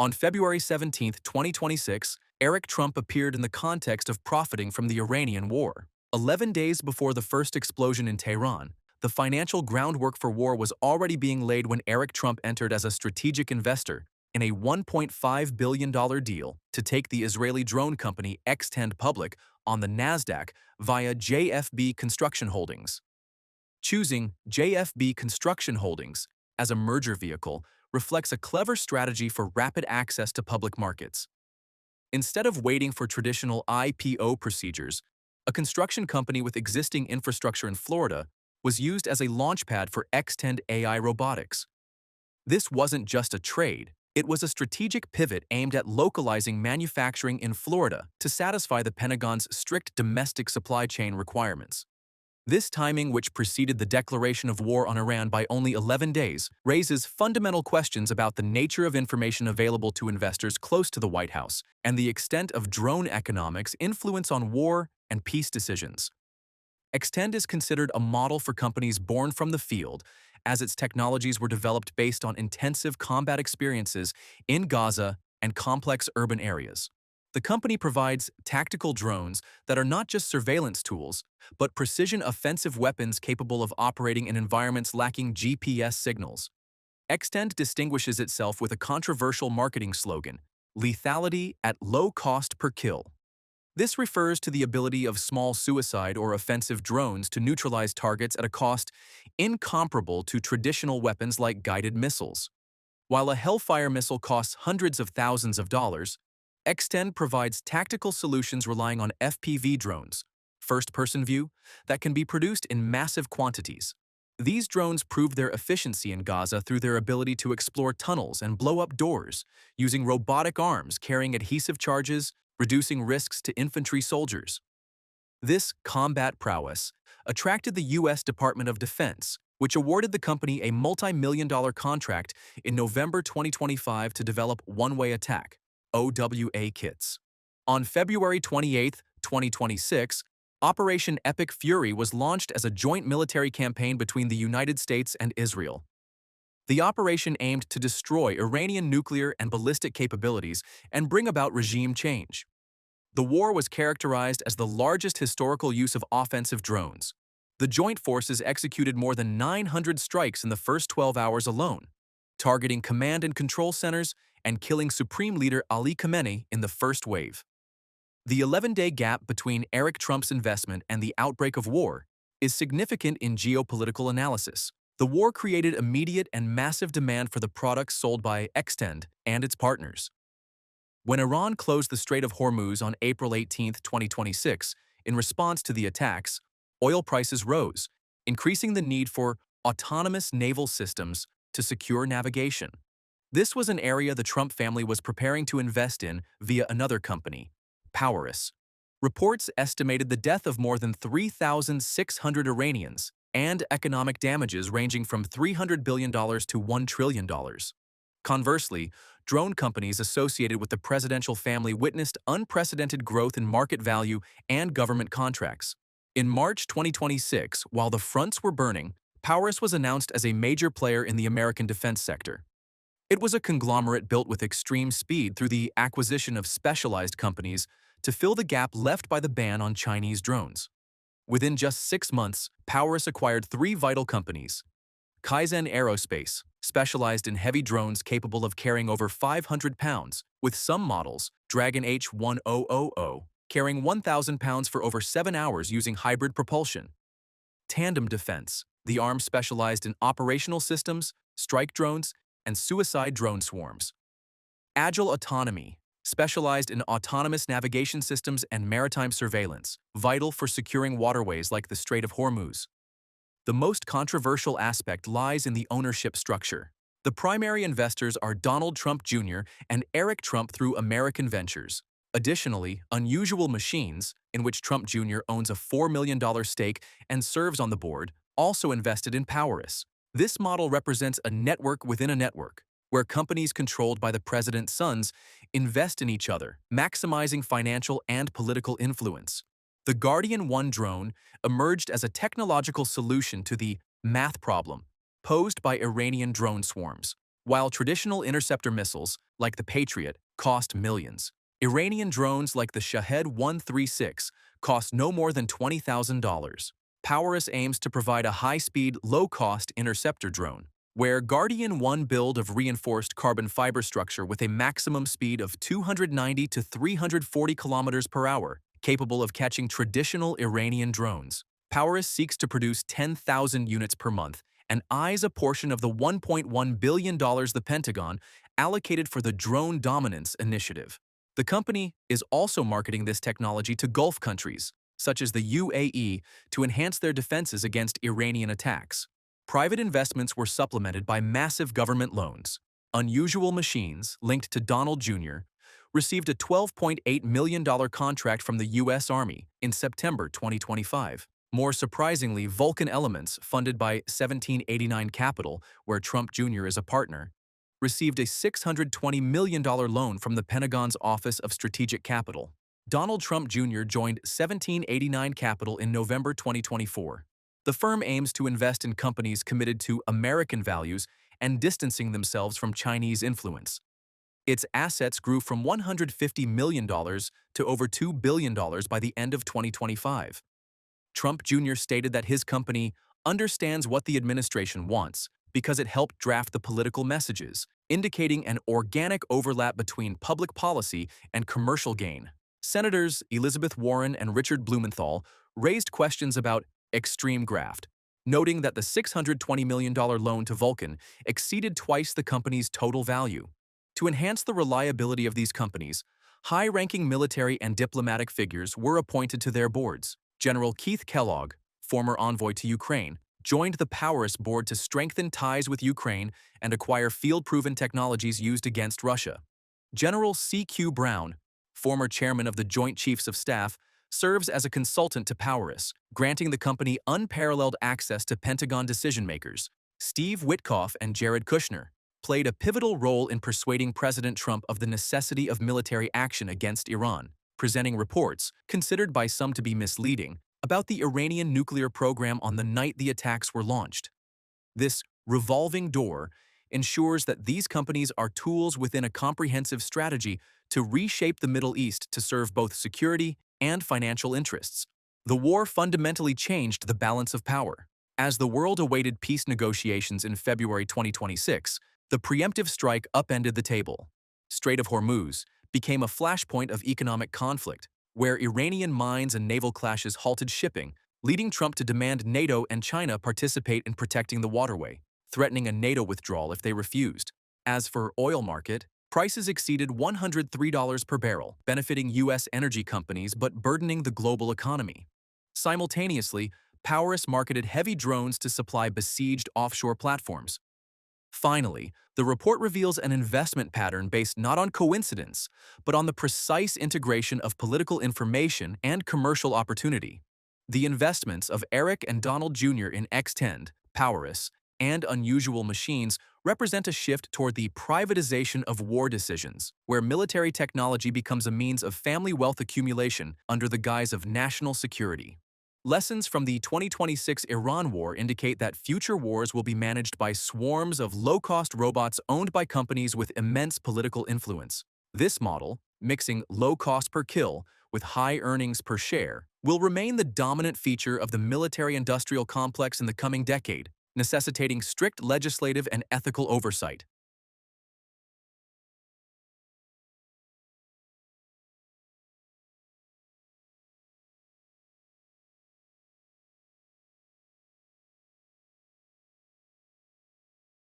On February 17, 2026, Eric Trump appeared in the context of profiting from the Iranian war. 11 days before the first explosion in Tehran, the financial groundwork for war was already being laid when Eric Trump entered as a strategic investor in a $1.5 billion deal to take the Israeli drone company Xtend public on the NASDAQ via JFB Construction Holdings. Choosing JFB Construction Holdings as a merger vehicle reflects a clever strategy for rapid access to public markets. Instead of waiting for traditional IPO procedures, a construction company with existing infrastructure in Florida was used as a launchpad for Xtend AI robotics. This wasn't just a trade, it was a strategic pivot aimed at localizing manufacturing in Florida to satisfy the Pentagon's strict domestic supply chain requirements. This timing, which preceded the declaration of war on Iran by only 11 days, raises fundamental questions about the nature of information available to investors close to the White House and the extent of drone economics' influence on war and peace decisions. Xtend is considered a model for companies born from the field, as its technologies were developed based on intensive combat experiences in Gaza and complex urban areas. The company provides tactical drones that are not just surveillance tools, but precision offensive weapons capable of operating in environments lacking GPS signals. Xtend distinguishes itself with a controversial marketing slogan, lethality at low cost per kill. This refers to the ability of small suicide or offensive drones to neutralize targets at a cost incomparable to traditional weapons like guided missiles. While a Hellfire missile costs hundreds of thousands of dollars, Xtend provides tactical solutions relying on FPV drones, first-person view, that can be produced in massive quantities. These drones prove their efficiency in Gaza through their ability to explore tunnels and blow up doors, using robotic arms carrying adhesive charges, reducing risks to infantry soldiers. This combat prowess attracted the U.S. Department of Defense, which awarded the company a multi-million-dollar contract in November 2025 to develop one-way attack OWA kits. On February 28, 2026, Operation Epic Fury was launched as a joint military campaign between the United States and Israel. The operation aimed to destroy Iranian nuclear and ballistic capabilities and bring about regime change. The war was characterized as the largest historical use of offensive drones. The joint forces executed more than 900 strikes in the first 12 hours alone, targeting command and control centers and killing Supreme Leader Ali Khamenei in the first wave. The 11-day gap between Eric Trump's investment and the outbreak of war is significant in geopolitical analysis. The war created immediate and massive demand for the products sold by Xtend and its partners. When Iran closed the Strait of Hurmuz on April 18, 2026, in response to the attacks, oil prices rose, increasing the need for autonomous naval systems to secure navigation. This was an area the Trump family was preparing to invest in via another company, Powerus. Reports estimated the death of more than 3,600 Iranians and economic damages ranging from $300 billion to $1 trillion. Conversely, drone companies associated with the presidential family witnessed unprecedented growth in market value and government contracts. In March 2026, while the fronts were burning, Powerus was announced as a major player in the American defense sector. It was a conglomerate built with extreme speed through the acquisition of specialized companies to fill the gap left by the ban on Chinese drones. Within just 6 months, Powerus acquired 3 vital companies. Kaizen Aero, specialized in heavy drones capable of carrying over 500 pounds, with some models, Dragon H1000, carrying 1,000 pounds for over 7 hours using hybrid propulsion. Tandem Defense, the arm specialized in operational systems, strike drones, and suicide drone swarms. Agile Autonomy, specialized in autonomous navigation systems and maritime surveillance, vital for securing waterways like the Strait of Hurmuz. The most controversial aspect lies in the ownership structure. The primary investors are Donald Trump Jr. and Eric Trump through American Ventures. Additionally, Unusual Machines, in which Trump Jr. owns a $4 million stake and serves on the board, also invested in Powerus. This model represents a network within a network, where companies controlled by the president's sons invest in each other, maximizing financial and political influence. The Guardian 1 drone emerged as a technological solution to the math problem posed by Iranian drone swarms. While traditional interceptor missiles, like the Patriot, cost millions, Iranian drones like the Shahed 136 cost no more than $20,000. Powerus aims to provide a high-speed, low-cost interceptor drone, where Guardian 1 build of reinforced carbon fiber structure with a maximum speed of 290 to 340 kilometers per hour, capable of catching traditional Iranian drones. Powerus seeks to produce 10,000 units per month and eyes a portion of the $1.1 billion the Pentagon allocated for the Drone Dominance Initiative. The company is also marketing this technology to Gulf countries, such as the UAE, to enhance their defenses against Iranian attacks. Private investments were supplemented by massive government loans. Unusual Machines, linked to Donald Jr., received a $12.8 million contract from the U.S. Army in September 2025. More surprisingly, Vulcan Elements, funded by 1789 Capital, where Trump Jr. is a partner, received a $620 million loan from the Pentagon's Office of Strategic Capital. Donald Trump Jr. joined 1789 Capital in November 2024. The firm aims to invest in companies committed to American values and distancing themselves from Chinese influence. Its assets grew from $150 million to over $2 billion by the end of 2025. Trump Jr. stated that his company understands what the administration wants because it helped draft the political messages, indicating an organic overlap between public policy and commercial gain. Senators Elizabeth Warren and Richard Blumenthal raised questions about extreme graft, noting that the $620 million loan to Vulcan exceeded twice the company's total value. To enhance the reliability of these companies, high-ranking military and diplomatic figures were appointed to their boards. General Keith Kellogg, former envoy to Ukraine, joined the Powerus board to strengthen ties with Ukraine and acquire field-proven technologies used against Russia. General C.Q. Brown, former chairman of the Joint Chiefs of Staff, serves as a consultant to Powerus, granting the company unparalleled access to Pentagon decision-makers. Steve Witkoff and Jared Kushner played a pivotal role in persuading President Trump of the necessity of military action against Iran, presenting reports, considered by some to be misleading, about the Iranian nuclear program on the night the attacks were launched. This revolving door ensures that these companies are tools within a comprehensive strategy to reshape the Middle East to serve both security and financial interests. The war fundamentally changed the balance of power. As the world awaited peace negotiations in February 2026, the preemptive strike upended the table. Strait of Hurmuz became a flashpoint of economic conflict, where Iranian mines and naval clashes halted shipping, leading Trump to demand NATO and China participate in protecting the waterway, threatening a NATO withdrawal if they refused. As for oil market, prices exceeded $103 per barrel, benefiting U.S. energy companies but burdening the global economy. Simultaneously, Powerus marketed heavy drones to supply besieged offshore platforms. Finally, the report reveals an investment pattern based not on coincidence, but on the precise integration of political information and commercial opportunity. The investments of Eric and Donald Jr. in Xtend, Powerus, and Unusual Machines represent a shift toward the privatization of war decisions, where military technology becomes a means of family wealth accumulation under the guise of national security. Lessons from the 2026 Iran war indicate that future wars will be managed by swarms of low-cost robots owned by companies with immense political influence. This model, mixing low cost per kill with high earnings per share, will remain the dominant feature of the military-industrial complex in the coming decade, necessitating strict legislative and ethical oversight.